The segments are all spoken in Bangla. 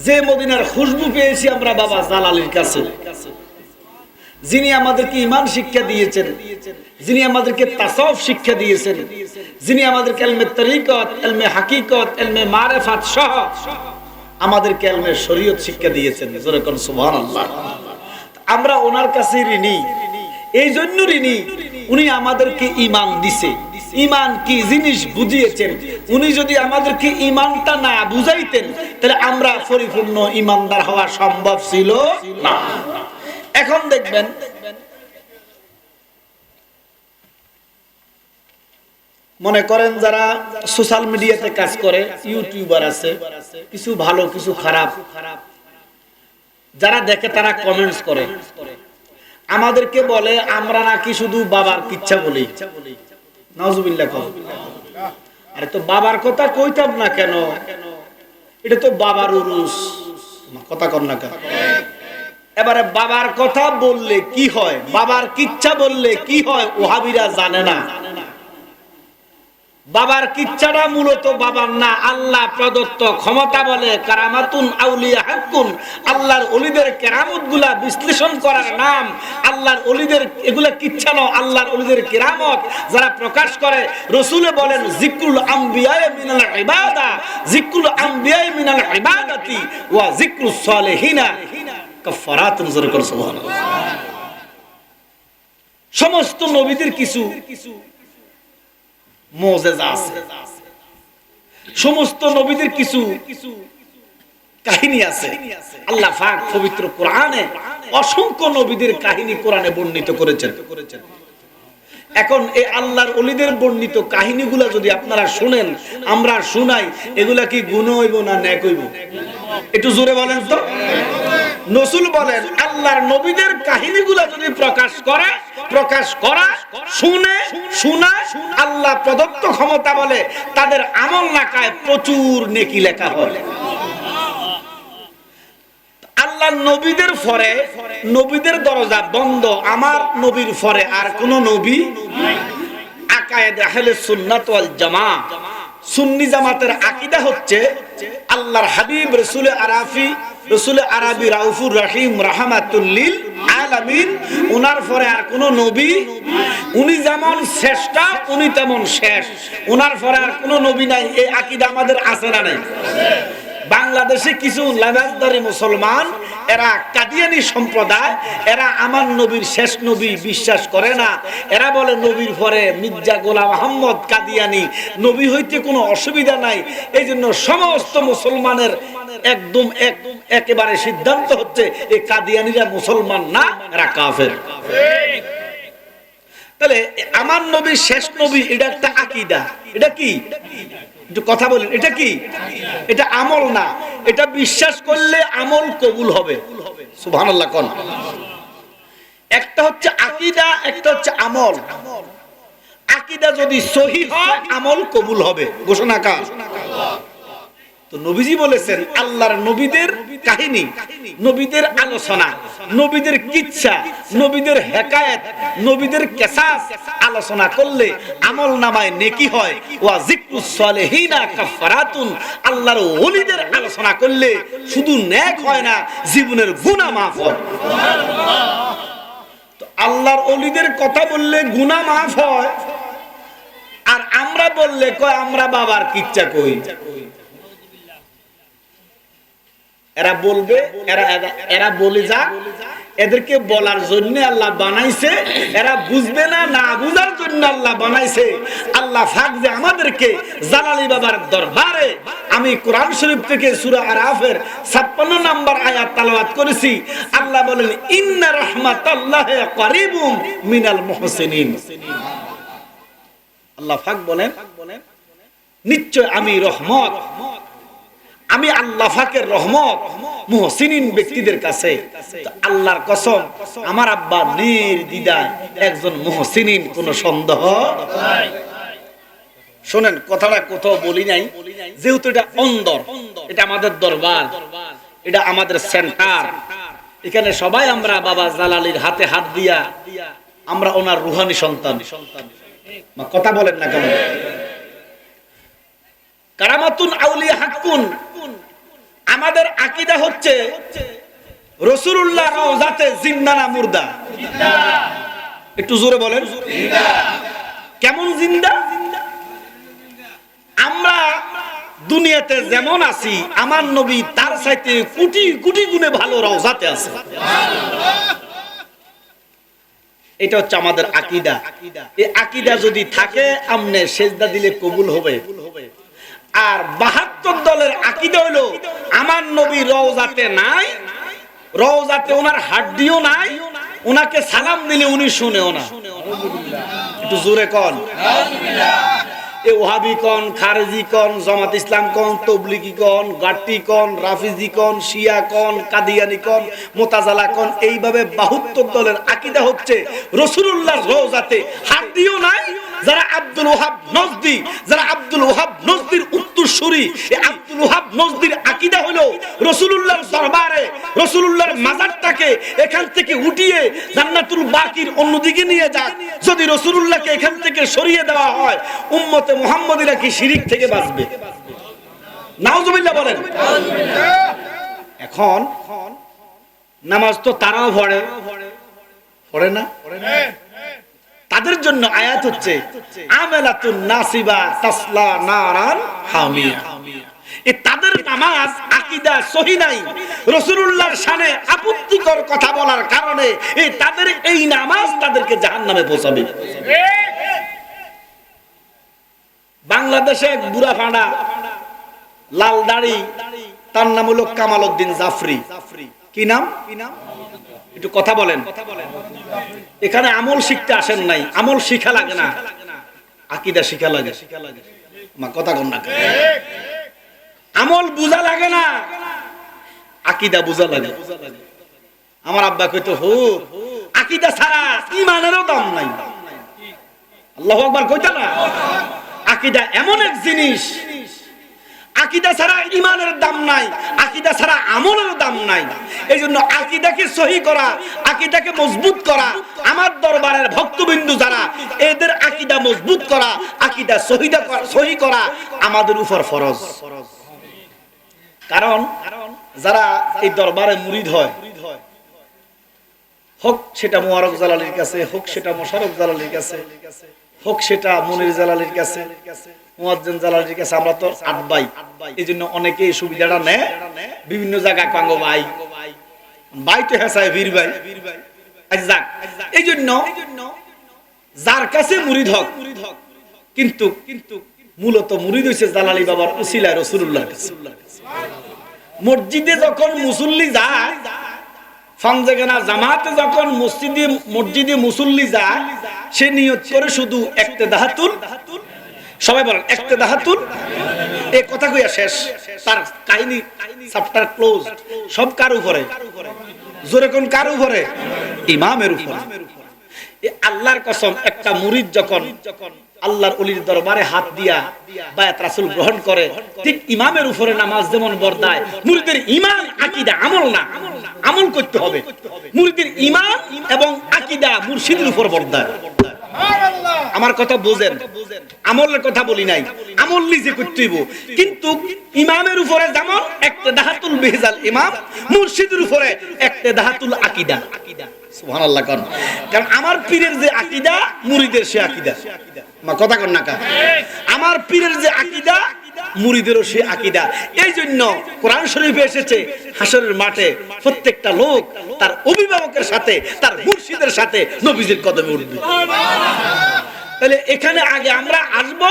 যে মদিনার খুশবু পেয়েছি আমরা বাবা জালালির কাছে, যিনি আমাদেরকে ঈমান শিক্ষা দিয়েছেন, যিনি আমাদেরকে তাসাউফ শিক্ষা দিয়েছেন, যিনি আমাদেরকে ইলমে তরিকত, ইলমে হাকিকত, ইলমে মারিফাত সহ আমাদেরকে ইলমে শরীয়ত শিক্ষা দিয়েছেন। জোরে কোন সুবহানাল্লাহ। আমরা ওনার কাছে ঋণী, এই জন্য ঋণী উনি আমাদেরকে ঈমান দিছে, ঈমান কি জিনিস বুঝিয়েছেন। উনি যদি আমাদেরকে ঈমানটা না বুঝাইতেন তাহলে আমরা পরিপূর্ণ ঈমানদার হওয়া সম্ভব ছিল না। এখন দেখবেন মনে করেন যারা সোশ্যাল মিডিয়াতে কাজ করে, ইউটিউবার আছে, কিছু ভালো কিছু খারাপ, যারা দেখে তারা কমেন্টস করে, আমাদেরকে বলে আমরা নাকি শুধু বাবার কিচ্ছা বলি। নাউজুবিল্লাহ। আরে তো বাবার কথা কইতাম না কেন, এটা তো বাবার উরুস, কথা কর না কেন। এবারে বাবার কথা বললে কি হয়, বাবার কিচ্ছা বললে কি হয় ওহাবিরা জানে না। বাবার কিচ্ছাটা মূলত বাবার না, আল্লাহ প্রদত্ত ক্ষমতা বলে কারামাতুন আউলিয়া হাক্কুন। আল্লাহর ওলিদের কেরামতগুলা বিশ্লেষণ করার নাম। আল্লাহর ওলিদের এগুলা কিচ্ছা নয়, আল্লাহর ওলিদের কেরামত যারা প্রকাশ করে। রাসূলে বলেন যিকরুল আম্বিয়া মিনাল ইবাদা, যিকরুল আম্বিয়া মিনাল ইবাদাতি ওয়া যিকরুস সালিহিনা কাফারাতুন। সুবহানাল্লাহ। সমস্ত নবীদের কিছু মুজিজা আছে, সমস্ত নবীদের কিছু কাহিনী আছে। আল্লাহ পাক পবিত্র কোরআনে অসংখ্য নবীদের কাহিনী কোরআনে বর্ণিত করেছেন। এখন এই আল্লাহর ওলিদের বর্ণিত কাহিনীগুলো যদি আপনারা শুনেন, আমরা শুনাই, এগুলা কি গুনাহ হইব না নেক হইব? একটু জোরে বলেন তো। রাসূল বলেন আল্লাহর নবীদের কাহিনীগুলো যদি প্রকাশ করা শোনা আল্লাহ প্রদত্ত ক্ষমতা বলে তাদের আমল নাকায় প্রচুর নেকি লেখা হয়। আল্লাহ নবীদের পরে নবীদের দরজা বন্ধ, আমার নবীর পরে আর কোন নবী। আকায়েদ আহলে সুন্নাত ওয়াল জামাত, সুন্নি জামাতের আকীদা হচ্ছে আল্লাহর হাবিব রাসূল আরবি রাউফুর রহিম রাহমাতুল লিল আলামিন, উনার পরে আর কোন নবী, উনি যেমন শ্রেষ্ঠ উনি তেমন শেষ, উনার পরে আর কোন নবী নাই। এই আকীদা আমাদের আছে না নাই? বাংলাদেশে কিছু লামাজদারি মুসলমান, এরা কাদিয়ানী সম্প্রদায়, এরা আমার নবীর শেষ নবী বিশ্বাস করে না। এরা বলে নবীর পরে মির্জা গোলাম আহমদ কাদিয়ানী, নবী হইতে কোনো অসুবিধা নাই। এই জন্য সমস্ত মুসলমানের একদম একেবারে সিদ্ধান্ত হচ্ছে এই কাদিয়ানীরা মুসলমান না, এরা কাফের। তাহলে আমার নবী শেষ নবী, এটা একটা আকীদা। এটা কি একটু কথা বলেন, এটা কি? এটা আমল না, এটা বিশ্বাস করলে আমল কবুল হবে। সুবহানাল্লাহ কোন। একটা হচ্ছে আকীদা, একটা হচ্ছে আমল। আকীদা যদি সহিহ হয় আমল কবুল হবে, ঘোষণা কার? তো নবীজি বলেছেন আল্লাহর নবীদের কাহিনী, নবীদের আলোচনা, নবীদের কিচ্ছা, নবীদের হেকায়েত, নবীদের কিসাস আলোচনা করলে আমল নামায় নেকি হয়। ওয়া যিকরুস সালিহিনা কাফারাতুন, আল্লাহর ওলিদের আলোচনা করলে শুধু নেক হয় না, জীবনের গুনাহ মাফ হয়। তো আল্লাহর ওলিদের কথা বললে গুনাহ মাফ হয়, আর আমরা বললে কয় আমরা বাবার কিচ্ছা কই। এরা বলবে, এরা বলে যাক, এদেরকে বলার জন্য আল্লাহ বানাইছে, এরা বুঝবে না, না বুঝার জন্য আল্লাহ বানাইছে। আল্লাহ পাক যে আমাদেরকে জালালী বাবার দরবারে, আমি কোরআন শরীফ থেকে সূরা আরাফের 56 নম্বর আয়াত তেলাওয়াত করেছি। আল্লাহ বলেন ইন্না রাহমাতাল্লাহি কারীবুম মিনাল মুহসিনিন। আল্লাহ পাক বলেন নিশ্চয় আমি রহমত, আমি আল্লাহ পাকের রহমত মুহসিনিন ব্যক্তিদের কাছে। আল্লাহর কসম, আমার আব্বা নির্দ্বিধায় একজন মুহসিনিন, কোনো সন্দেহ নাই। শুনেন কথাটা কোথাও বলি নাই, যেহেতু এটা অন্দর, এটা আমাদের দরবার, এটা আমাদের সেন্টার, এখানে সবাই আমরা বাবা জালালীর হাতে হাত দিয়া আমরা ওনার রুহানি সন্তান। কথা বলেন না কেন? কারামাতুন আউলিয়া হাক্কুন, আমাদের আকীদা হচ্ছে রাসূলুল্লাহ রওজাতে জিন্দা না মুর্দা? একটু জোরে বলেন। কেমন জিন্দা? আমরা দুনিয়াতে যেমন আছি, আমার নবী তার চাইতে কোটি কোটি গুণে ভালো রওজাতে আছে। এটা হচ্ছে আমাদের আকীদা। এই আকীদা যদি থাকে, আমনে সেজদা দিলে কবুল হবে। আর 72 দলের আকীদা হলো আমার নবী রওজাতে নাই, রওজাতে ওনার হাড্ডিও নাই, ওনাকে সালাম দিলে উনি শুনেও না। একটু জোরে কোন এ ওহাবি কোন, খারেজি কোন, জামাত ইসলাম কোন, তবলিগি কোন, গাট্টি কোন, রাফিজি কোন, শিয়া কোন, কাদিয়ানি কোন, মুতাজালা কোন, এইভাবে 72 দলের আকীদা হচ্ছে রাসূলুল্লাহর রওজাতে হাড্ডিও নাই। যারা আব্দুল ওহাব নজদি, যারা আব্দুল ওহাব নজদির উত্তরসূরি, এই আব্দুল ওহাব নজদির আকীদা হলো রাসূলুল্লাহর দরবারে রাসূলুল্লাহর মাজারটাকে এখান থেকে উঠিয়ে জান্নাতুল বাকির অন্যদিকে নিয়ে যাক। যদি রাসূলুল্লাহকে এখান থেকে সরিয়ে দেওয়া হয়, উম্মতে মুহাম্মাদিরা কি শিরিক থেকে বাঁচবে? নাউজুবিল্লাহ বলেন। এখন নামাজ তো তারাও পড়ে না? তাদের জন্য আয়াত হচ্ছে আমালাতুন নাসিবা তাসলা নারান হামিয়া। তাদের নামাজ আকীদা সহি নাই, রাসূলুল্লাহর শানে আপত্তিকর কথা বলার কারণে তাদের এই নামাজ তাদেরকে জাহান্নামে পৌঁছাবে। বাংলাদেশে এক বুড়া ফাঁড়া লাল দাড়ি, তার নাম হলো কামাল উদ্দিন জাফরি। কি নাম? একটু কথা বলেন। এখানে আমল শিখতে আসেন নাই, আমল শিখা লাগে না, আকীদা শিখা লাগে। মা কথা কন না, আমল বুঝা লাগে না, আকীদা বুঝা লাগে। আমার আব্বা কইতো, হো আকীদা ছাড়া ঈমানেরও দাম নাই। আল্লাহু আকবার কইতা না? আকীদা এমন এক জিনিস, আকীদা ছাড়া ঈমানের দাম নাই, আকীদা ছাড়া আমলের দাম নাই। এইজন্য আকীদাকে সহি করা, আকীদাকে মজবুত করা, আমার দরবারের ভক্তবিন্দু যারা, এদের আকীদা মজবুত করা, আকীদা সহি করা আমাদের উপর ফরজ। কারণ যারা এই দরবারে মুরিদ হয়, হোক সেটা মুবারক জালালির কাছে, হোক সেটা মোশাররফ জালালির কাছে, হোক সেটা মুনির জালালির কাছে, মুয়াজ্জিন জালালির কাছে, আমরা তো 8 ভাই। এইজন্য অনেকে এই সুবিধাটা নেয়, বিভিন্ন জায়গায় কাঙ্গ ভাই ভাই তো হেসায় বীর ভাই। যাক, এইজন্য যার কাছে মুরিদ হক, কিন্তু মূলত মুরিদ হইছে জালালি বাবার উসিলায় রাসূলুল্লাহর কাছে। মসজিদে যখন মুসল্লি যায়, ফানজাগানা জামাতে যখন মসজিদে মুসল্লি যায়, সে নিয়ত করে শুধু ইক্তেদাহাতুল, সবাই বলেন ইক্তেদাহাতুল, এই কথা কইয়া শেষ, তার কাহিনী চ্যাপ্টার ক্লোজ। সব কার উপরে? জোরে কোন কার উপরে? ইমামের উপরে। এই আল্লাহর কসম, একটা মুরিদ যখন আল্লাহর ওলির দরবারে হাত দিয়া বায়াত রাসূল গ্রহণ করে, ঠিক ইমামের উপরে নামাজ যেমন বর্দায়, মুরিদের ঈমান আকীদা আমল না, আমল করতে হবে। মুরিদের ঈমান এবং আকীদা মুর্শিদের উপর বর্দায়। আমার কথা বুঝেন, আমলের কথা বলি নাই, আমল নিজে করতে হইব, কিন্তু ইমামের উপরে যেমন ইক্তেদাহাতুল বিহজাল ইমাম, মুর্শিদের উপরে ইক্তেদাহাতুল আকীদা। সুবহানাল্লাহ। কারণ আমার পীরের যে আকীদা, মুরিদের সে আকীদা। মা কথা কন না কা? আমার পীরের যে আকীদা, মুরিদেরও সে আকীদা। এই জন্য কোরআন শরীফে এসেছে, হাসরের মাঠে প্রত্যেকটা লোক তার অভিভাবকের সাথে, তার মুর্শিদের সাথে নবীজির কদমে উঠবে। তাহলে এখানে আগে আমরা আসব,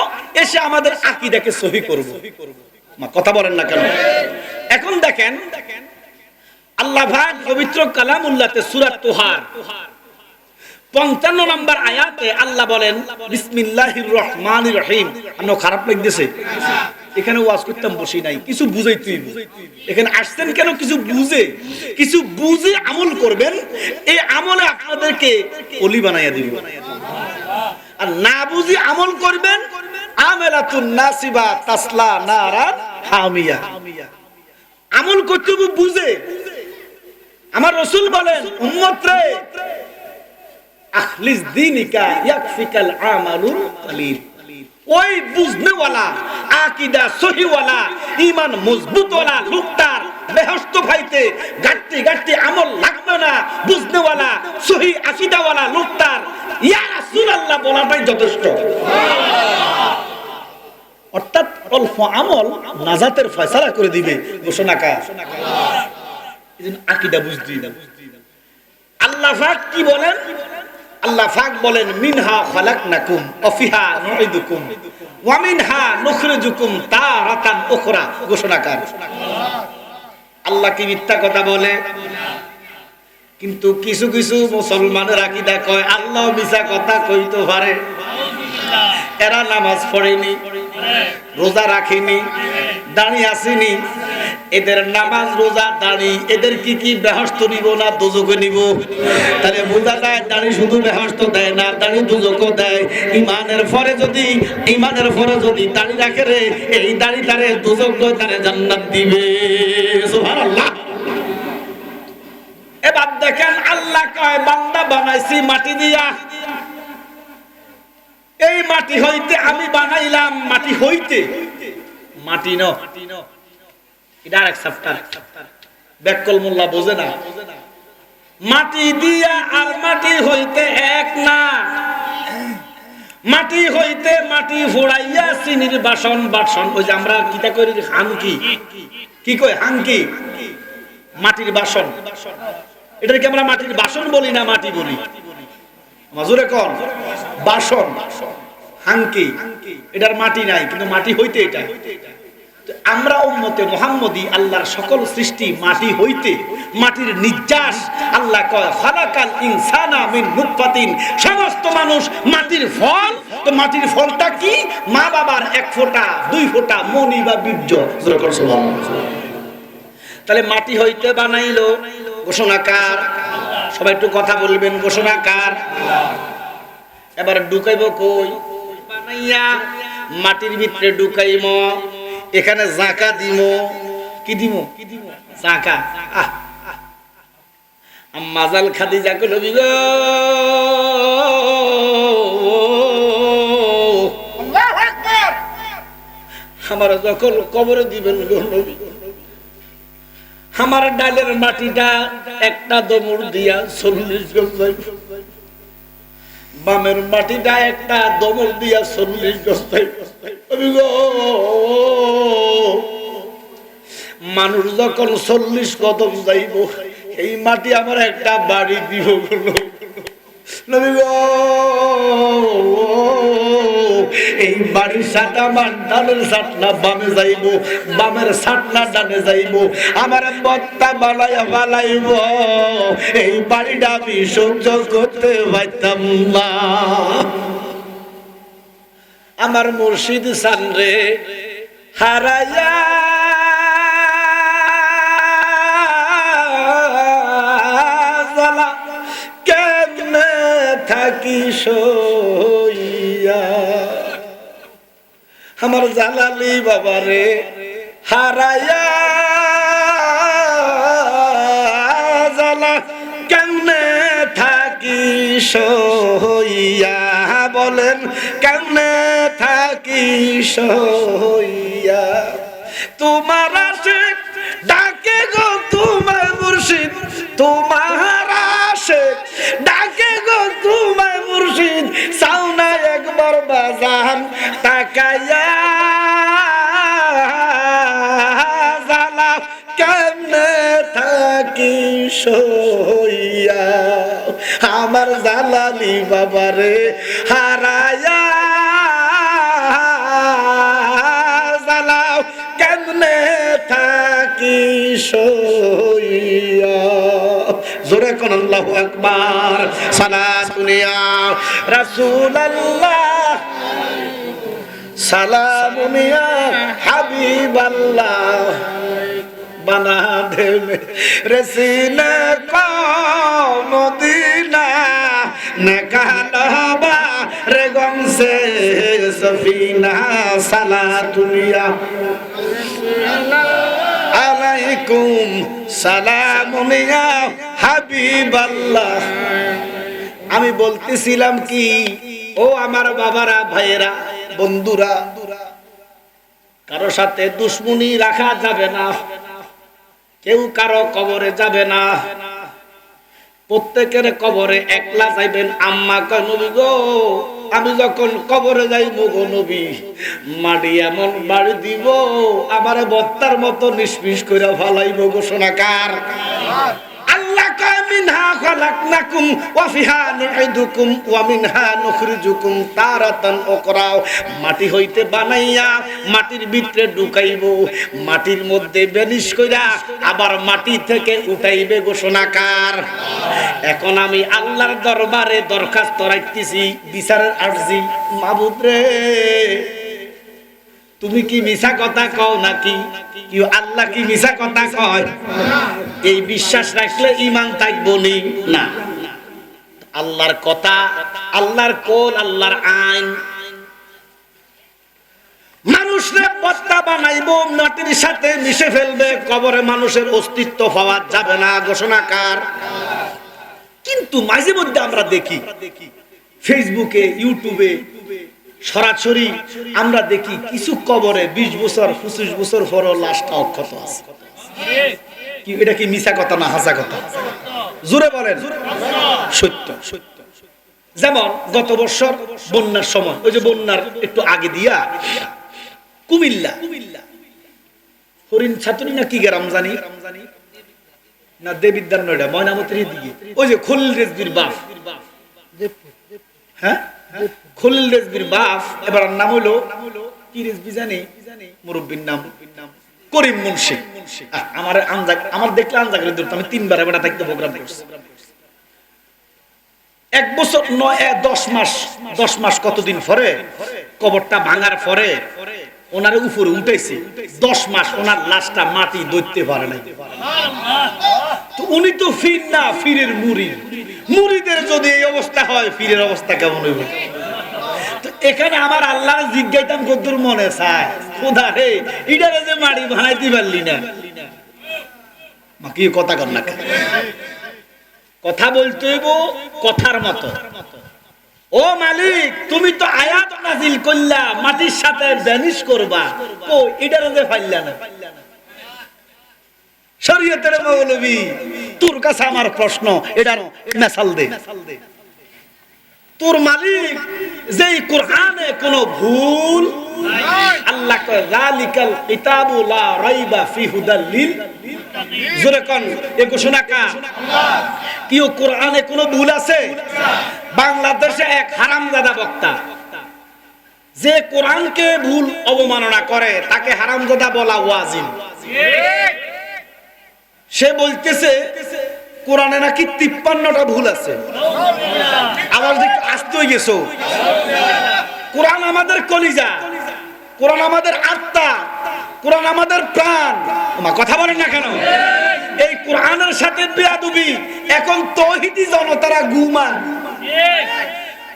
এসে আমাদের আকীদাকে সহি করব। মা কথা বলেন না কেন? এখন দেখেন আল্লাহ পাক পবিত্র কালামুল্লাহতে সূরা তোহার 55 নম্বর আয়াতে আল্লাহ বলেন, বিসমিল্লাহির রহমানির রহিম। আপনার খারাপ লাগতেছে? এখানে ওয়াজ করতাম বসি নাই, কিছু বুঝাই তুই এখানে আসছেন কেন? কিছু বুঝে আমল করবেন, এই আমলে আপনাদেরকে ওলি বানাইয়া দিব। আর না বুঝি আমল করবেন, আমালাতুন নাসিবা তাসলা নারান হামিয়া। আমল করতে বুঝে। আমার রাসূল বলেন, উম্মত রে, আখলিস দীনিকা ইয়াকফিকাল আমালুল কলিল। ওই বুঝনেওয়ালা, আকীদা সহিওয়ালা, ঈমান মজবুতওয়ালা লোকটার যথেষ্ট। অর্থাৎ অল্প আমল নাজাতের ফয়সালা করে দিবে ঘোষণাকার। এজন্য আকীদা বুঝতে না। আল্লাহ পাক কি বলেন? আল্লাহ পাক বলেন মিনহা খালাকনাকুম ওয়া ফিহা নুঈদুকুম ওয়া মিনহা নুখরিজুকুম তারাতান উখরা। ঘোষণাকার। আল্লাহ কি মিথ্যা কথা বলে? কিন্তু কিছু কিছু মুসলমানের আকীদা কয় আল্লাহ মিছা কথা কইতে পারে। এরা নামাজ পড়েনি, রোজা রাখেনি, দাড়ি আসেনি, এদের নামাজ রোজা দাড়ি এদের কি বেহেশত নিব না দোজখে নিব? তাহলে বোঝা যায় দাড়ি শুধু বেহেশত দেয় না, দাড়ি দোজখও দেয়। ইমানের পরে যদি দাড়ি রাখে রে, এই দাড়ি তারে দোজখ নয় তারে জান্নাত দিবে। সুবহানাল্লাহ। এবার দেখেন আল্লাহ কয় বান্দা বানাইছি মাটি দিয়া, এই মাটি হইতে আমি বানাইলাম। মাটি হইতে, মাটি ন এটা আরেক চ্যাপ্টার, ব্যাককল মোল্লা বোঝে না। মাটি দিয়া আর মাটি হইতে এক না। মাটি হইতে মাটি ফোড়াইয়া চিনির বাসন বাসন, ওই যে আমরা কিতা করি হাঙ্কি, কি কই হাঙ্কি, মাটির বাসন। এটাকে আমরা মাটির বাসন বলি না মাটি বলি? মাজুরে কোন বাসন হাঙ্কি, এটার মাটি নাই কিন্তু মাটি হইতে এটা। আমরা উম্মতে মুহাম্মদী আল্লাহর সকল সৃষ্টি মাটি হইতে, মাটির নির্যাস। আল্লাহ কয় খালাকাল ইনসানা মিন নুতফাতিন, সমস্ত মানুষ মাটির ফল। তো মাটির ফলটা কি? মা বাবার এক ফোঁটা দুই ফোঁটা মনি বা বীর্য। তাহলে মাটি হইতে বানাইলো ঘোষণাকার। সবাই একটু কথা বলবেন, ঘোষণাকার। এবার ঢুকাইব কই? বানাইয়া মাটির ভিতরে ঢুকাইম, এখানে জাকা দিম। কি দিম? জাকা। আম্মাজাল খাদিজা কইলো বিগো আল্লাহু আকবার, আমার যখন কবরে দিবেন গো নবী, আমার ডালের মাটিটা একটা দমুর দিয়া 40 গজ যাইব, বামের মাটিটা একটা দমর দিয়া 40 গজ যাইব। মানুষ যখন 40 কদম যাইব, এই মাটি আমার একটা বাড়ি দিব। নবী গো এই বাড়ির সাথে আমার ডালের সাটনা বামে যাইব, বামের সাটনা ডানে যাইব, আমার বত্তা বানাইয়া বানাইব। এই বাড়িটা আমি সহ্য করতে পারতাম না। আমার মুর্শিদ সানরে হারাইয়া জ্বালা কেমনে থাকি সইয়া, আমার জালালি বাবারে হারাইয়া জ্বালা কেমনে থাকি সইয়া। বলেন কেমনে থাকি সইয়া। তোমার আশিক ডাকে গো তোমার মুর্শিদ, তোমার আশিক ডাকে গো তোমার মুর্শিদ, চাও না একবার বাজান তাকাইয়া জ্বালা কেমনে থাকি সইয়া। আমার জালালি বাবারে হারাইয়া জ্বালা কেমনে থাকি সইয়া। জোরে কোন আল্লাহু আকবার। সালাতুন ইয়া রাসূলুল্লাহ, সালামুন ইয়া হাবিবাল্লাহ, बना दे मेरे सीने को मदीना, निकालो बारे गम से सफीना। सलातुल्लाह अलैकुम সালামুন ইয়া হাবিবাল্লাহ। আমি বলতেছিলাম কি, ও আমার বাবারা, ভাইয়েরা, বন্ধুরা, কারো সাথে দুশ্মনী রাখা যাবে না, কেউ কারো কবরে যাবে না, প্রত্যেকের কবরে একলা যাইবেন। আম্মা কয় নবী গো আমি যখন কবরে যাইব গো নবী, মাটি এমন বাড়ি দিব আমারে বত্তার মতো নিষ্পিস করে ফালাইব ঘোষণা কার? আল্লাহ কয় মিনহা খালাকনাকুম ওয়া ফিহা নুঈদুকুম ওয়া মিনহা নুখরিজুকুম তারাতান উকরা। মাটি হইতে বানাইয়া মাটির ভিতরে ঢুকাইব, মাটির মধ্যে বেনিশ কইরা আবার মাটি থেকে উঠাইবে ঘোষণা কার? এখন আমি আল্লাহর দরবারে দরখাস্ত রাখতেছি, বিচারের আরজি, মাবুদ রে তুমি কি মিছা কথা কও নাকি? কি আল্লাহ কি মিছা কথা কয়? এই বিশ্বাস রাখলে ঈমান থাকবো নি? না। আল্লাহর কথা, আল্লাহর কোল, আল্লাহর আইন। মানুষরে বস্তা বানাইবো, মাটির সাথে মিশে ফেলবে, কবরে মানুষের অস্তিত্ব পাওয়া যাবে না ঘোষণা কার? কিন্তু মাঝে মধ্যে আমরা দেখি ফেসবুকে, ইউটিউবে সরাসরি আমরা দেখি কিছু কবরে 20 বছর 25 বছর পরও লাশটা অক্ষত আছে। কি এটা কি মিছা কথা না হাসা কথা? জোরে বলেন। সত্য। যেমন গত বছর বন্যার সময়, ওই যে বন্যার একটু আগে দিয়া কুমিল্লা হরিণ ছাতুরি না কি গ্রাম জানি না, দেবিদ্যার নয়ডা ময়নামতির দিকে, ওই যে খলিল রেজবির বাপ, হ্যাঁ খলিল রেজবির বাপ, এবার নাম হইলো কি রেজবি জানি, মুরব্বীর নাম করিম মুন্সি। আমার দেখলে আনজাগের দূর, আমি 3 বার এবার থাকতে প্রোগ্রাম করছি। 1 বছর 10 মাস কতদিন পরে কবরটা ভাঙার পরে ওনারে উপরে উঠেছে। 10 মাস ওনার লাশটা মাটি ধরতে পারে নাই। তো উনি তো ফির না, ফিরের মুরিদ। মুরিদের যদি এই অবস্থা হয়, ফিরের অবস্থা কেমন হইব? তো এখানে আমার আল্লাহ জিজ্ঞাইতাম কদ্দুর মনে চায়, খোদা রে ইডারে যে মাটি ভাঙাইতে পারলি না, কি কথা কর না, কথা বলতে হইব কথার মতো। ও মালিক, তুমি তো আয়াত নাজিল করলা মাটির সাথে বেনিশ করবা, ও এটারে যে ফাইলা না। শরীয়তের মৌলবী, তোর কাছে আমার প্রশ্ন, এটার মেসাল দে। তোর মালিক যেই কোরআনে কোনো ভুল নাই, আল্লাহ কয় যালিকাল কিতাবু লা রাইবা ফি হুদাল লিল, জোরে কোন এ ঘোষণা কার? আল্লাহ। কি ও কোরআনে কোনো ভুল আছে? বাংলাদেশে এক হারামজাদা বক্তা যে কোরআনকে ভুল অবমাননা করে তাকে হারামজাদা বলা ওয়াজিব। সে বলতেছে কোরআনে নাকি 53টা ভুল আছে। আবার যে আসতে হয়ে গেছো, কোরআন আমাদের কলিজা, কোরআন আমাদের আত্মা, কোরআন আমাদের প্রাণ। কথা বলেন না কেন? এই কোরআনের সাথে বেয়াদবি। এখন তৌহিদি জনতারা ঘুমান,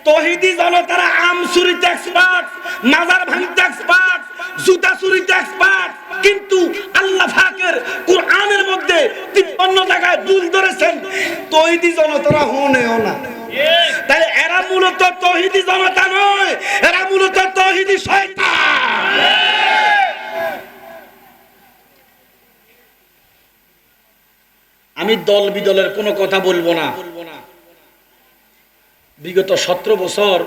তৌহিদি জনতারা আম চুরিতে এক্সপার্ট, মাজার ভাঙতে এক্সপার্ট, জুতা চুরিতে এক্সপার্ট, কিন্তু আল্লাহ পাকের কোরআনের মধ্যে 53 জায়গায় ভুল ধরেছেন। তৌহিদি জনতারা হনেও না। তাই এরা মূলত তৌহিদি জনতা নয়, এরা মূলত তৌহিদি শয়তান। আমি দল বিদলের কোনো কথা বলবো না। বিগত 17 বছর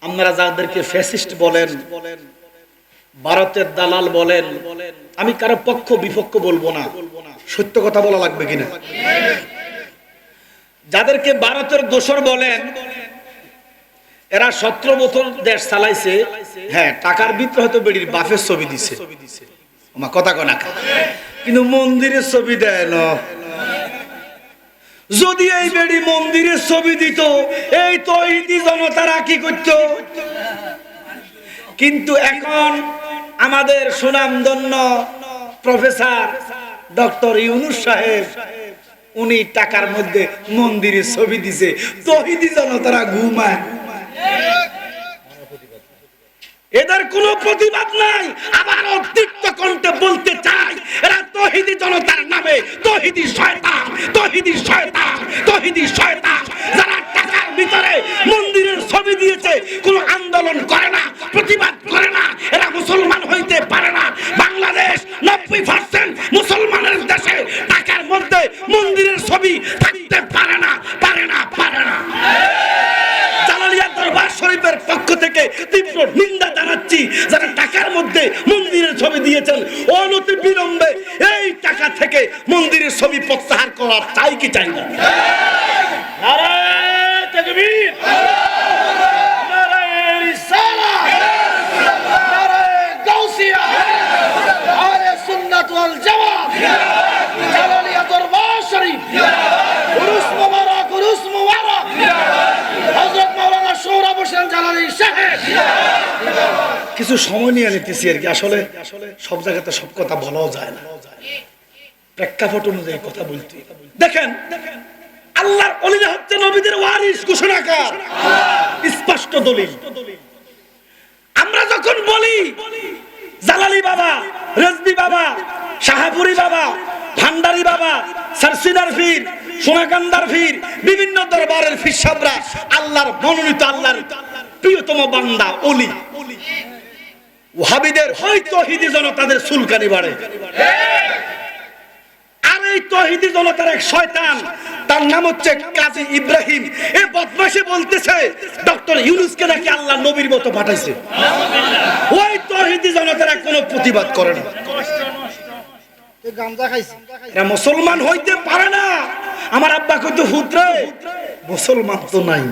আপনারা যাদেরকে ফ্যাসিস্ট বলেন, ভারতের দালাল বলেন, আমি কারো পক্ষ বিপক্ষ বলবো না, সত্য কথা বলা লাগবে কিনা। যাদেরকে ভারতের দোসর বলেন, এরা 17 বছর দেশ চালাইছে। হ্যাঁ, টাকার ভিতরে হয়তো বেড়ির বাফের ছবি দিছে, কথা কনা, কিন্তু মন্দিরের ছবি দেয় না। যদি এই বেড়ি মন্দিরের ছবি দিত, এই তৌহিদি জনতারা কি করত? কিন্তু এখন আমাদের সুনামধন্য প্রফেসর ডক্টর ইউনূস সাহেব, উনি টাকার মধ্যে মন্দিরের ছবি দিছে, তৌহিদি জনতারা ঘুমায়। এদের কোনো প্রতিবাদ নাই। আবার অতিরিক্ত কণ্ঠে বলতে চাই, এরা তৌহিদি জনতার নামে তৌহিদি শয়তান, তৌহিদি শয়তান, তৌহিদি শয়তান। যারা টাকার ভিতরে মন্দিরের ছবি দিয়েছে, কোনো আন্দোলন করে না, প্রতিবাদ করে না, এরা মুসলমান হইতে পারে না। বাংলাদেশ 90% মুসলমানের দেশে, টাকার মধ্যে মন্দিরের ছবি থাকতে পারে না, পারে না, পারে না। থেকে মন্দিরের ছবি প্রত্যাহার করা চাই কি চাই না? নারায়ে তাকবীর, নারায়ে রিসালাত, নারায়ে গাউসিয়া, আহলে সুন্নাত ওয়াল জামাত, জালালিয়া দরবার শরীফ, উরুস মুবারক, উরুস মুবারক, হযরত মাওলানা সোহরাব হোসেন জালালী সাহেব। কিছু সময় নিয়ে নিতেছি আর কি, আসলে সব জায়গাতে সব কথা বলাও যায় না, প্রেক্ষাপট অনুযায়ী কথা বলতে। দেখেন, আল্লাহর ওলিরা হচ্ছে নবীদের ওয়ারিস ঘোষণাকার, স্পষ্ট দলিল। আমরা যখন বলি জালালী বাবা, রেজবি বাবা, শাহাপুরি বাবা, ভান্ডারী বাবা, সারসিনার পীর, সোনাকান্দার পীর, বিভিন্ন দরবারের পীর সাহেবরা আল্লাহর মনোনীত, আল্লাহর প্রিয়তম বান্দা ওলি, ওয়াহাবিদের হয় তৌহিদি জনতাদের চুলকানি বাড়ে। আর এই তৌহিদি জনতার এক শয়তান, তার নাম হচ্ছে কাজী ইব্রাহিম, এই বদমাশে বলতেছে ডক্টর ইউনূসকে নাকি আল্লাহ নবীর মতো পাঠাইছে। ওই তৌহিদি জনতারা কোনো প্রতিবাদ করে না, এরা মুসলমান হইতে পারে না। আমার আব্বা কইতো হুদরে মুসলমান তো নাই,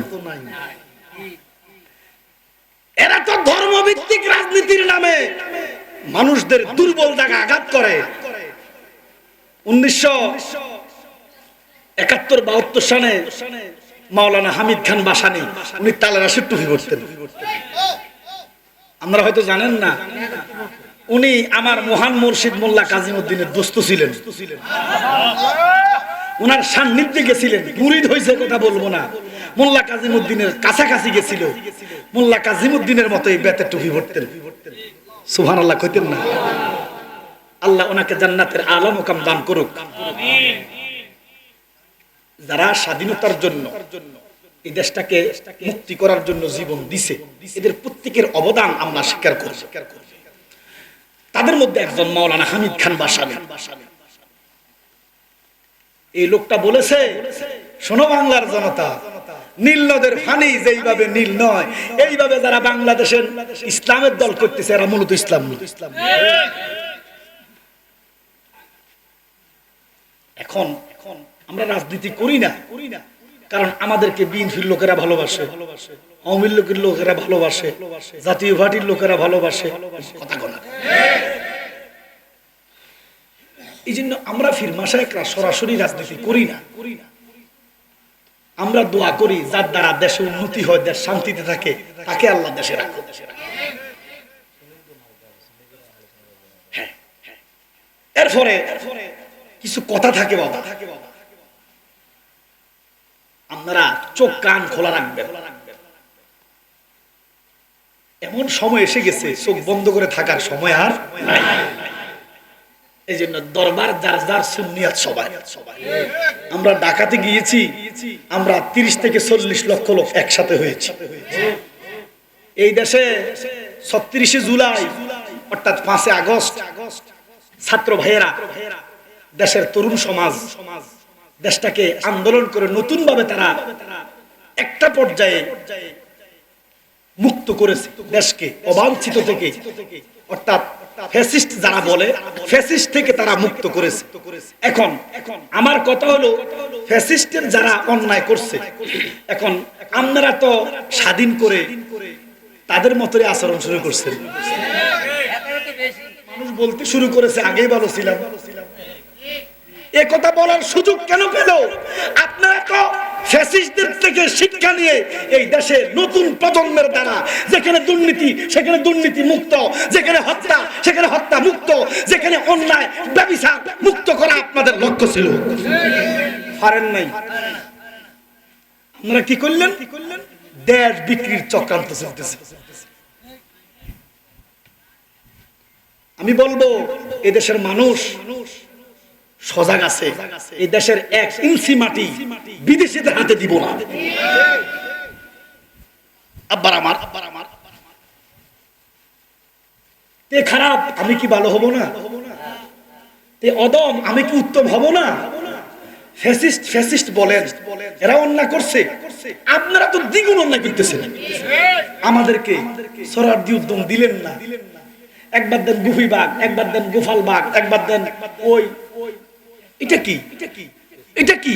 এরা তো ধর্মভিত্তিক রাজনীতির নামে মানুষদের দুর্বল জায়গা আঘাত করে। 1971-72 সালে মাওলানা হামিদ খান বাসানী, উনি তালেরাশের টুপি পরতেন, আমরা হয়তো জানেন না। উনি আমার মহান মুর্শিদ মোল্লা কাজীমউদ্দিনের দোস্ত ছিলেন, উনার সান্নিধ্যে গেছিলেন, মুরিদ হয়েছে কথা বলবো না, মোল্লা কাজীমউদ্দিনের কাছাকাছি গেছিল, মোল্লা কাজীমউদ্দিনের মতোই বেতের টুপি পরতেন। সুবহানাল্লাহ কইতেন না? আল্লাহ ওনাকে জান্নাতের আলা মুকাম দান করুক। যারা স্বাধীনতার জন্য এই দেশটাকে মুক্তি করার জন্য জীবন দিছে, এদের প্রত্যেকের অবদান আমরা স্বীকার করি। তাদের মধ্যে একজন মাওলানা হামিদ খান বাসানী। এই লোকটা বলেছে, শোনো বাংলার জনতা, নীল নদের পানি যেইভাবে নীল নয়, এইভাবে যারা বাংলাদেশের ইসলামের দল করতেছে এরা মূলত ইসলাম। এখন আমরা রাজনীতি করি না, কারণ আমাদেরকে বিএনপির লোকেরা ভালোবাসে, আওয়ামী লীগের লোকেরা ভালোবাসে, জাতীয় পার্টির লোকেরা ভালোবাসে, কথা বলা। এই জন্য আমরা ফির মাশায়েখরা সরাসরি রাজনীতি করি না। আমরা দোয়া করি যার দ্বারা দেশে উন্নতি হয়, দেশ শান্তিতে থাকে, তাকে আল্লাহ দেশে রাখে। এরপরে কিছু কথা থাকে বাবা, আপনারা চোখ কান খোলা রাখবেন। এমন সময় এসে গেছে চোখ বন্ধ করে থাকার সময় আর নাই। এই জন্য দরবার যার যার সুন্নিয়াত সবাই। আমরা ঢাকাতে গিয়েছি, আমরা 30 থেকে 40 লক্ষ লোক একসাথে হয়েছি। এই দেশে 36 জুলাই অর্থাৎ 5 আগস্ট ছাত্র ভাইয়েরা, দেশের তরুণ সমাজ দেশটাকে আন্দোলন করে নতুন ভাবে তারা একটা পর্যায়ে মুক্ত করেছে দেশকে অবাঞ্ছিত থেকে, অর্থাৎ ফ্যাসিস্ট যারা বলে ফ্যাসিস্ট থেকে তারা মুক্ত করেছে। এখন আমার কথা হলো, ফ্যাসিস্টের যারা অন্যায় করছে, এখন আপনারা তো স্বাধীন করে তাদের মতই আচরণ শুরু করছেন। মানুষ বলতে শুরু করেছে আগেই ভালো ছিলাম। এ কথা বলার সুযোগ কেন পেল? আপনারা তো ফ্যাসিস্টদের থেকে শিক্ষা নিয়ে এই দেশে নতুন প্রজন্মের দ্বারা যেখানে দুর্নীতি সেখানে দুর্নীতি মুক্ত, যেখানে হত্যা সেখানে হত্যা মুক্ত, যেখানে অন্যায় ব্যভিচার মুক্ত করা আপনাদের লক্ষ্য ছিল। পারেন নাই। আপনারা কি করলেন? দেশ বিক্রির চক্রান্ত চলতেছে। আমি বলবো এদেশের মানুষ সজাগ আছে, এই দেশের 1 ইঞ্চি মাটি বিদেশিদের হাতে দিব না। আব্বার আমার তে খারাপ আমি কি ভালো হব না? তে অদম আমি কি উত্তম হব না? ফ্যাসিস্ট বলেন, এরা অন্যায় করছে, আপনারা তো দ্বিগুণ অন্যায় করতেছেন। আমাদেরকে সরারদি উদ্যম দিলেন না। একবার দেন গুফি বাঘ, একবার দেন গোফাল বাঘ, একবার দেন ওই এটা কি? এটা কি?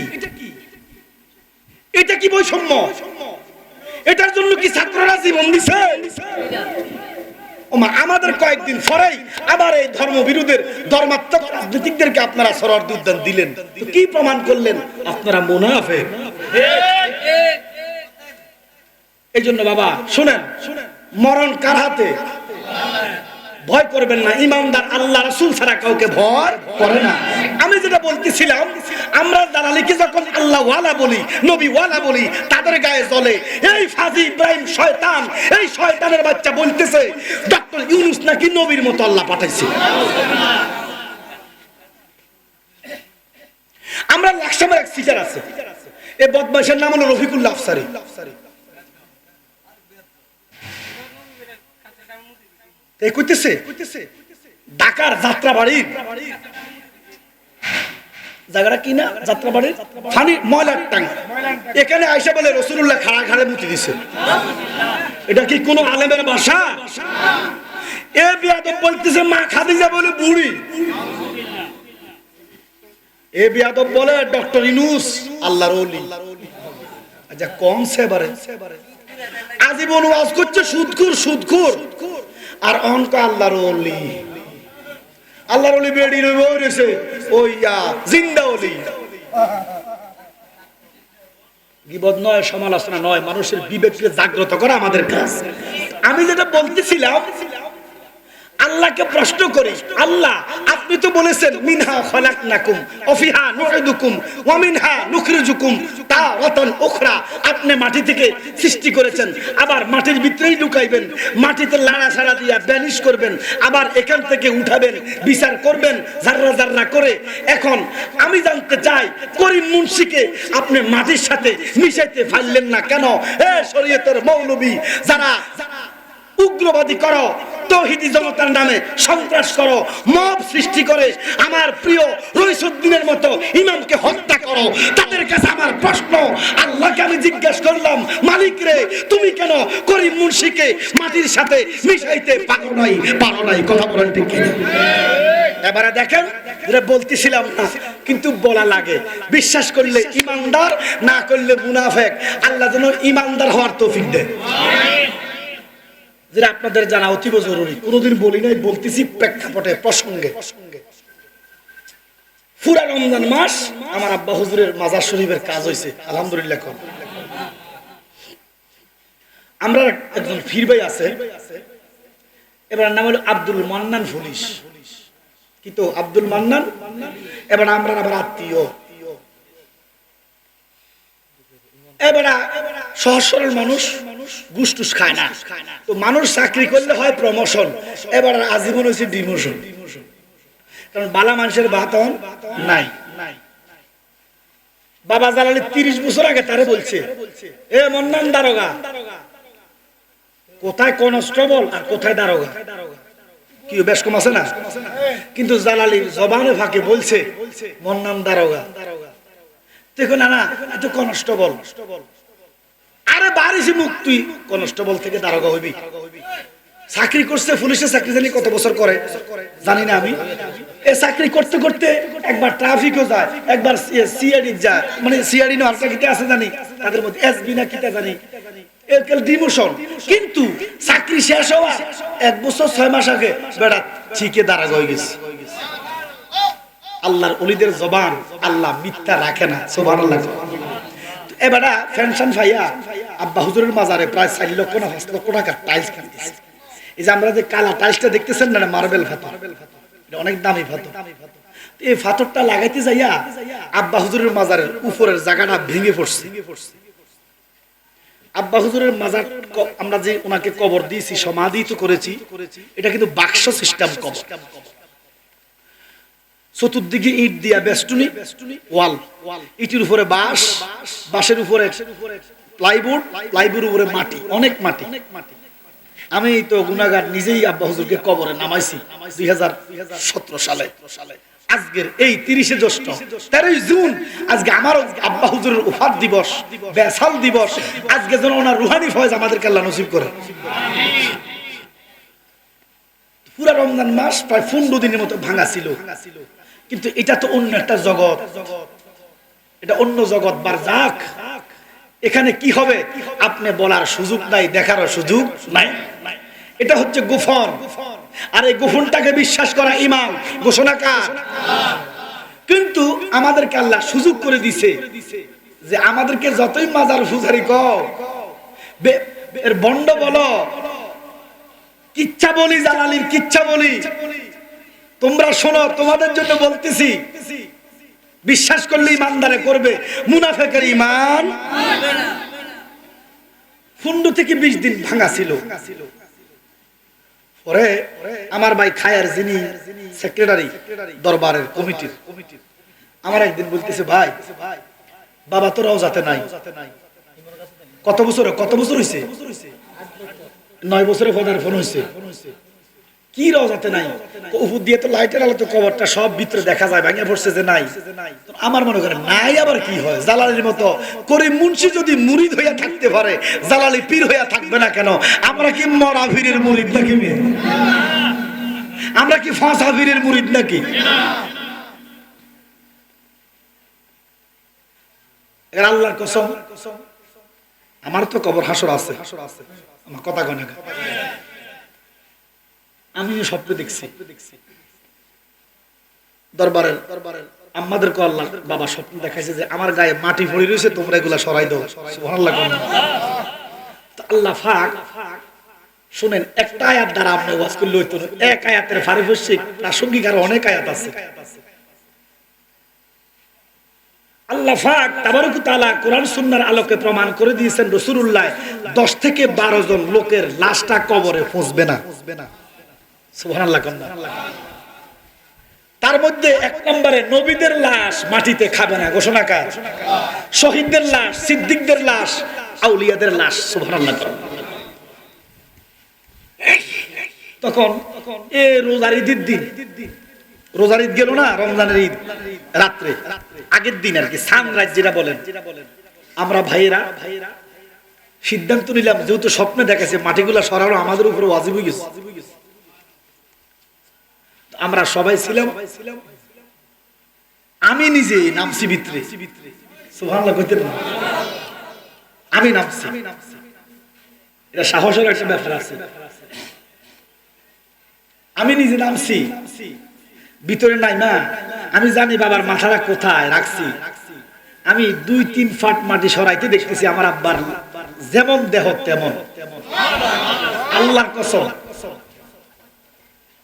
এটা কি বৈষম্য? এটার জন্য কি ছাত্ররা জীবন দিছে? আমাদের কয়েকদিন পরেই আবার এই ধর্মবিরোধের ধর্মাত্মক রাজনীতিকদেরকে আপনারা সরাসরি উদ্যান দিলেন। তো কি প্রমাণ করলেন? আপনারা মুনাফিক। এই জন্য বাবা শুনেন, মরণ কার হাতে? ভয় করবেন না। ইমানদার আল্লাহ রাসূল ছাড়া কাউকে ভয় করে না। আমি যেটা বলতেছিলাম, আমরা দালালিকে যখন আল্লাহ ওয়ালা বলি, নবী ওয়ালা বলি, তাদের গায়ে জ্বলে। এই ফাজি ইব্রাহিম শয়তান, এই শয়তানের বাচ্চা বলতেছে ডক্টর ইউনূস নাকি নবীর মতো আল্লাহ পাঠাইছে। আমরা লাকসামের এক সিটার আছে, এই বদমাশের নাম হলো রফিকুল্লাহ আফসারী। ঢাকার যাত্রাবাড়ির জায়গাটা কি না, যাত্রাবাড়ির ফানি ময়লার টাঙ্গা, এখানে আইসা বলে রাসূলুল্লাহ খাড়া খাড়ে মুতি দিছে। এটা কি কোনো আলেমের ভাষা? এ বিয়াদব বলতেছে মা খাদিজা বলে বুড়ি। এ বিয়াদব বলে ডক্টর ইউনূস আল্লাহর ওলি। আচ্ছা কোন সেবারে আজীবন ওয়াজ করছে সুদখোর সুদখোর, আর অনক আল্লাহর ওলি। আল্লাহর ওলি বেড়ি রয়েছে ওইয়া জিন্দা ওলি। গীবত নয়, সমালোচনা নয়, মানুষের বিবেককে জাগ্রত করা আমাদের কাজ। আমি যেটা বলতেছিলাম, আল্লাহকে প্রশ্ন করি, আল্লাহ আপনি তো বলেছেন মিনহা খলাকনাকুম ওয়া ফিহা নুঈদুকুম ওয়া মিনহা নুখরিজুকুম তারাতান উখরা। আপনি মাটি থেকে সৃষ্টি করেছেন, আবার মাটির ভিতরেই ঢুকাইবেন, মাটিতে লাড়াছাড়া দিয়া ব্যানিশ করবেন, আবার এখান থেকে উঠাবেন, বিচার করবেন জাররা জাররা করে। এখন আমি জানতে চাই, করিম মুন্সিকে আপনি মাটির সাথে মিশাইতে পারলেন না কেন? এ শরীয়তের মৌলবী যারা উগ্রবাদী করো, তৌহিদি জনতার নামে সন্ত্রাস করো, মব সৃষ্টি করে আমার প্রিয় রইসুদ্দিনের মতো ইমামকে হত্যা করো, তাদের কাছে আমার প্রশ্ন, আল্লাহকে আমি জিজ্ঞাসা করলাম, মালিক রে তুমি কেন করিম মুন্সিকে মাটির সাথে মিশাইতে পারো নাই? কথা বলেন ঠিক কিনা? এবারে দেখেন, যেটা বলতেছিলাম না কিন্তু বলা লাগে, বিশ্বাস করলে ইমানদার, না করলে মুনাফিক। আল্লাহ যেন ইমানদার হওয়ার তৌফিক দেয়। যেটা আপনাদের জানা অতীব জরুরি, কোনোদিন বলি নাই, বলতেছি প্রেক্ষাপটে প্রসঙ্গে। পুরা রমজান মাস আমার আব্বা হুজুরের মাজার শরীফের কাজ হয়েছে, আলহামদুলিল্লাহ। আমরা একজন ফির ভাই আছে, এবার নাম হলো আব্দুল মান্নান পুলিশ, কিন্তু আব্দুল মান্নান এবার আমরা আবার আত্মীয়। এবার সহজ সরল মানুষ, ঘুষ টুস খায় না, তো মানুষ চাকরি করলে হয় প্রমোশন, এবার আজীবন হয়েছে ডিমোশন। কারণ বালা মানুষের বাতন নাই। বাবা জালালি 30 বছর আগে তারে বলছে, এ মন্নান দারোগা, কোথায় কনস্টেবল আর কোথায় দারোগা, কি বেশ কম আছে না? কিন্তু জালালি জবানে ফাঁকে বলছে মন্নান দারোগা। দেখো না না, এটা কনস্টেবল। আরে বাড়িছি মুখ, তুই কনস্টেবল থেকে দারোগা হইবি। চাকরি করছে পুলিশে, চাকরি জানি কত বছর করে জানি না আমি। এ চাকরি করতে করতে একবার ট্রাফিকও যায়, একবার সিআইডি যায়, মানে সিআইডি না হালকা কিতে আছে জানি, তাদের মধ্যে এসবি না কিটা জানি, এরকেল ডিমোশন। কিন্তু চাকরি শেষ হওয়া 1 বছর 6 মাস আগে বেড়া ঠিকই দারোগা হয়ে গেছে। আল্লাহর ওলিদের জবান আল্লাহ মিথ্যা রাখে না, সুবহানাল্লাহ। এবারে পেনশন ভাইয়া আব্বা হুজুরের মাজারে প্রায় 4 লক্ষ না 5 লক্ষ টাকা টাইলস কিনতেছে। এই যে আমরা যে কালা টাইলসটা দেখতেছেন না, মার্বেল পাথর, এটা অনেক দামি পাথর। এই পাথরটা লাগাইতে যাইয়া আব্বা হুজুরের মাজারের উপরের জায়গাটা ভেঙে পড়ছে। আব্বা হুজুরের মাজার আমরা যে ওনাকে কবর দিয়েছি, সমাধিত করেছি, এটা কিন্তু বাক্স সিস্টেম কবর। চতুর্দিকে ইট দিয়া বেষ্টনী, ওয়াল, ইটের উপরে বাঁশ, বাঁশের উপরে প্লাইবোর্ড, প্লাইবোর্ডের উপরে মাটি, অনেক মাটি। আমি তো গুনাহগার, নিজেই আব্বা হুজুরকে কবরে নামাইছি 2017 সালে। আজকের এই 30 জ্যৈষ্ঠ 13 জুন আজকে আমার আব্বা হুজুরের ওফাত দিবস, বেসাল দিবস। আজকে যেন ওনার রুহানি ফয়েজ আমাদেরকে আল্লাহ নসিব করে। পুরা রমজান মাস প্রায় 15 দিনের মতো ভাঙা ছিল, কিন্তু এটা তো অন্য একটা জগৎ, এটা অন্য জগৎ বারজাখ। এখানে কি হবে আপনি বলার সুযোগ নাই, দেখার সুযোগ নাই। এটা হচ্ছে গোপন, আর এই গোপনটাকে বিশ্বাস করা ঈমান, ঘোষণা কার? কিন্তু আমাদেরকে আল্লাহ সুযোগ করে দিছে যে আমাদেরকে যতই মাজার পূজারি কও, এর বন্ড বলো, কিচ্ছা বলি, জালালির কিচ্ছা বলি, তোমরা শোনো, তোমাদের জন্য বলতেছি, বিশ্বাস করলে ইমানদারে করবে, মুনাফিকের ঈমান হবে না। 15 থেকে 20 দিন ভাঙা ছিল। পরে আমার ভাই খায়ার, যিনি সেক্রেটারি দরবারের কমিটির, আমার একদিন বলতেছে, ভাই বাবা তো রওজাতে নাই। কত বছর হইছে? 9 বছরে পদার্পণ হইছে। কি রওজাতে নাই? উপর দিয়ে তো লাইটের আলো, তো কবরটা সব ভিতরে দেখা যায়, ভাঙে পড়ছে যে নাই। আমার মনে করে নাই আবার কি হয়, জালালির মতো করিম মুন্সি যদি মুরিদ হইয়া থাকতে পারে, জালালি পীর হইয়া থাকবে না কেন? আমরা কি মরা পীরের মুরিদ নাকি? আমরা কি ফাঁসা পীরের মুরিদ নাকি? আল্লাহর কসম, আমার তো কবর হাসর আছে, আমার কথা কয় না, আমি স্বপ্ন দেখছি। দরবারের আমাদের আল্লাহ বাবা স্বপ্ন দেখাইছে যে আমার গায়ে মাটি পড়ে রয়েছে, তোমরা এগুলা সরাই দাও। সুবহানাল্লাহ। আল্লাহ পাক শুনেন, একটা আয়াত দ্বারা আপনি ওয়াজ করলে হইতো না, এক আয়াতের পারিভাষিক প্রাসঙ্গিক আর অনেক আয়াত আছে। আল্লাহ পাক তাবারক ওয়া তাআলা কোরআন সুন্নাহর আলোকে প্রমাণ করে দিয়েছেন, রাসূলুল্লাহ 10 থেকে 12 জন লোকের লাশটা কবরে পৌঁছবে না। সুবহানাল্লাহ। তার মধ্যে 1 নম্বরে নবীদের লাশ মাটিতে খাবে না, ঘোষণা কার? শহীদদের লাশ, সিদ্দিকদের লাশ, আউলিয়াদের লাশ। সুবহানাল্লাহ। তখন এ রোজার ঈদের দিন, রোজার ঈদ গেল না, রমজানের ঈদ রাত্রে, আগের দিন আর কি, সানরাইজ যেটা বলেন, আমরা ভাইয়েরা সিদ্ধান্ত নিলাম, যেহেতু স্বপ্নে দেখাছে মাটিগুলা সরানো আমাদের উপর ওয়াজিব হয়ে গেছে, আমরা সবাই ছিলাম, আমি নিজে নামছি ভিতরে। সুবহানাল্লাহ কইতেন না? আমি নামছি, এটা সাহসের একটা ব্যাপার আছে। আমি নিজে নামছি, ভিতরে নাই না, আমি জানি বাবার মাথাটা কোথায় রাখছি। আমি 2-3 ফাট মাটি সরাইতে দেখতেছি আমার আব্বার যেমন দেহ তেমন। আল্লাহর কসম,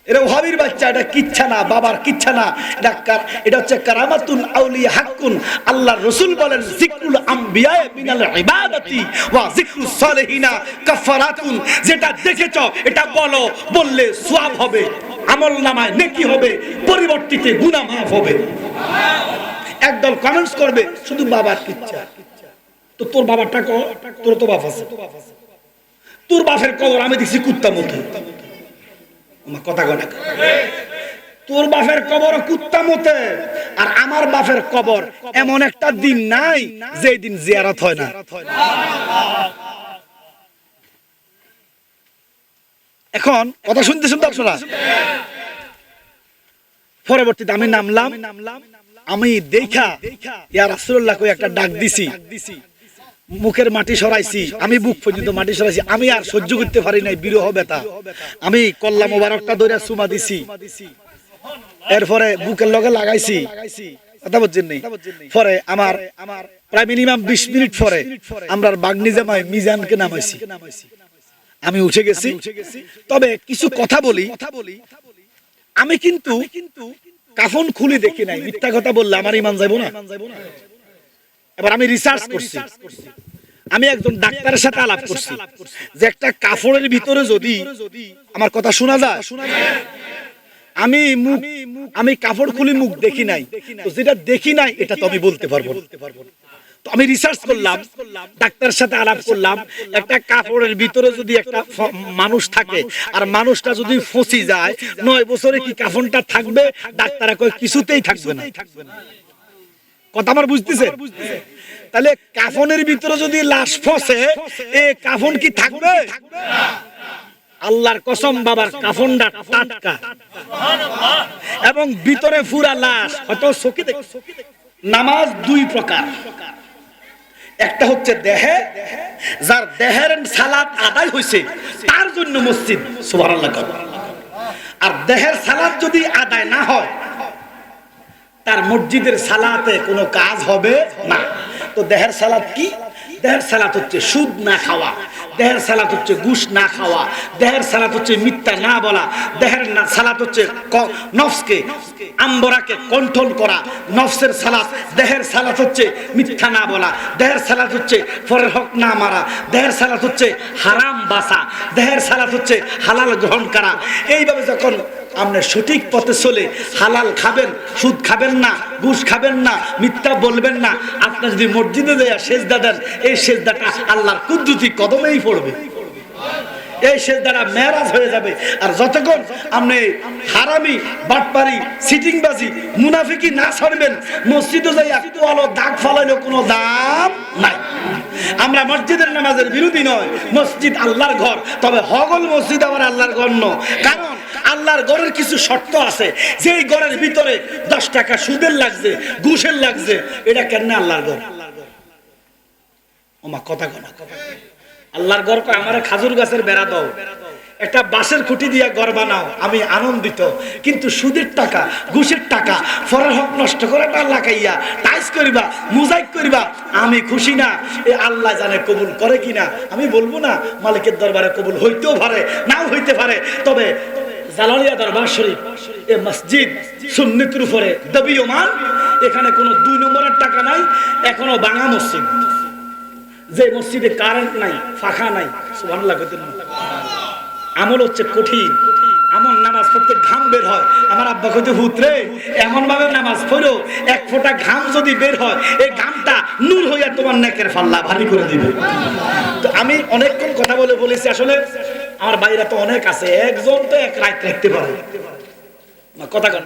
এটা ওহাবির বাচ্চা, এটা কিচ্ছা না, বাবার কিচ্ছা না, এটা হচ্ছে কারামাতুন আউলিয়া হাক্কুন। আল্লাহর রাসূল বলেন, যিকরুল আমবিয়া মিনাল ইবাদাতি ওয়া যিকরুস সালিহিনা কাফারাতুন। যেটা দেখেছো এটা বলো, বললে সওয়াব হবে, আমলনামায় নেকি হবে, পরিবর্তিতে গুনাহ মাফ হবে। একদল কমেন্টস করবে শুধু বাবার কিচ্ছা। তো তোর বাবারটা কো, তোর তো বাপ আছে, তোর বাপের কবর আমি দেখছি কুত্তা মুখে। আমার কথা কয় না? তোর বাপের কবর কুত্তা মতে, আর আমার বাপের কবর এমন একটা দিন নাই যে দিন জিয়ারত হয় না। এখন কথা শুনতে শুনতে আপনারা, পরবর্তীতে আমি নামলাম, আমি দেখা ইয়া রাসূলুল্লাহ কই একটা ডাক দিছি, মুখের মাটি সরাইছি, আমি বুক পর্যন্ত মাটি সরাইছি, আমি আর সহ্য করতে পারি নাই বিরহ ব্যথা। আমি কল্লা মোবারকটা ধরে চুমা দিছি, এরপরে বুকের লগে লাগাইছি, কথা বুঝছেন নি? পরে আমার প্রায় মিনিমাম 20 মিনিট পরে আমরা বাগনি জামাই মিজানকে নামাইছি, আমি উঠে গেছি। তবে কিছু কথা বলি, আমি কিন্তু কাফন খুলে দেখি নাই, মিথ্যা কথা বললে আমার ঈমান যাইবো না। এবার আমি রিসার্চ করছি, আমি একজন ডাক্তারের সাথে আলাপ করছি যে একটা কাফনের ভিতরে যদি আমার কথা শোনা যায়, আমি কাপড় খুলি মুখ দেখি নাই, তো যেটা দেখি নাই এটা তো আমি বলতে পারবো না। তো আমি রিসার্চ করলাম, ডাক্তারের সাথে আলাপ করলাম, একটা কাপড়ের ভিতরে যদি একটা মানুষ থাকে আর মানুষটা যদি ফসি যায়, 9 বছরে কি কাফনটা থাকবে? ডাক্তাররা কয় কিছুতেই থাকবে না। কথা আমার বুঝতেছে? তাহলে কাফনের ভিতরে যদি লাশ ফসে, এই কাফন কি থাকবে? আল্লাহর কসম বাবার কাফনটা টাটকা এবং ভিতরে পুরা লাশ, হয়তো চোখে দেখ। নামাজ দুই প্রকার, একটা হচ্ছে দেহে, যার দেহের সালাত আদায় হয়েছে তার জন্য মসজিদ, সুবহানাল্লাহ। আর দেহের সালাত যদি আদায় না হয় তার মসজিদের সালাতে কোনো কাজ হবে না। তো দেহের সালাত কি? দেহের সালাত হচ্ছে সুদ না খাওয়া, দেহের সালাত হচ্ছে ঘুষ না খাওয়া, দেহের সালাত হচ্ছে মিথ্যা না বলা, দেহের সালাত হচ্ছে নফসকে আম্বরাকে কন্ট্রোল করা, নফসের সালাত। দেহের সালাত হচ্ছে মিথ্যা না বলা, দেহের সালাত হচ্ছে পরের হক না মারা, দেহের সালাত হচ্ছে হারাম বাসা, দেহের সালাত হচ্ছে হালাল গ্রহণ করা। এইভাবে যখন আপনি সঠিক পথে চলে হালাল খাবেন, সুদ খাবেন না, ঘুষ খাবেন না, মিথ্যা বলবেন না, আপনি যদি মসজিদে যাইয়া সেজদা দেন, এই সেজদাটা আল্লাহর কুদরতি কদমেই পড়বে, এই সেজদাটা মেরাজ হয়ে যাবে। আর যতক্ষণ আপনি হারামি, বাটপারি, সিটিংবাজি, মুনাফিকি না ছাড়বেন, মসজিদে যাইয়া কোয়ালো দাগ ফালাইলেও কোনো দাম নাই। আমরা মসজিদের নামাজের বিরোধী নয়, মসজিদ আল্লাহর ঘর, তবে হগল মসজিদ আবার আল্লাহর ঘর নয়। কারণ আল্লাহর ঘরের কিছু শর্ত আছে, যেই ঘরের ভিতরে 10 টাকা সুদের লাগছে, ঘুষের লাগছে, এটা কেন আল্লাহর ঘর? ওমা কথা কনা, আল্লাহর ঘর আমার খাজুর গাছের বেড়া দাও, একটা বাঁশের খুঁটি দিয়া ঘর বানাও, আমি আনন্দিত। কিন্তু সুদের টাকা, ঘুষের টাকা, ফরের হক নষ্ট করে লাগাইয়া টাইস করিবা, মোজাইক করিবা, আমি খুশি না। এ আল্লাহ জানে কবুল করে কিনা, আমি বলবো না। মালিকের দরবারে কবুল হইতেও পারে, নাও হইতে পারে। তবে জালালিয়া দরবার শরীফ, এ মসজিদ সুন্নতের উপরে দাবিয়মান, এখানে কোনো 2 নম্বরের টাকা নাই। এখনো ভাঙা মসজিদ, যে মসজিদে কারেন্ট নাই, ফাঁকা নাই, সুবহানাল্লাহ। আমল হচ্ছে কঠিন, আমল নামাজ পড়তে ঘাম বের হয়। আমার আব্বা কইতে, হুতরে এমন ভাবে নামাজ পড়ো, 1 ফোঁটা ঘাম যদি বের হয়, এই ঘামটা নূর হইয়া তোমার নেকের পাল্লা ভারী করে দিবে। তো আমি অনেকক্ষণ কথা বলেছি, আসলে আমার বাইরে তো অনেক আছে, একজন তো এক রাত রাখতে পারে। কথা কন।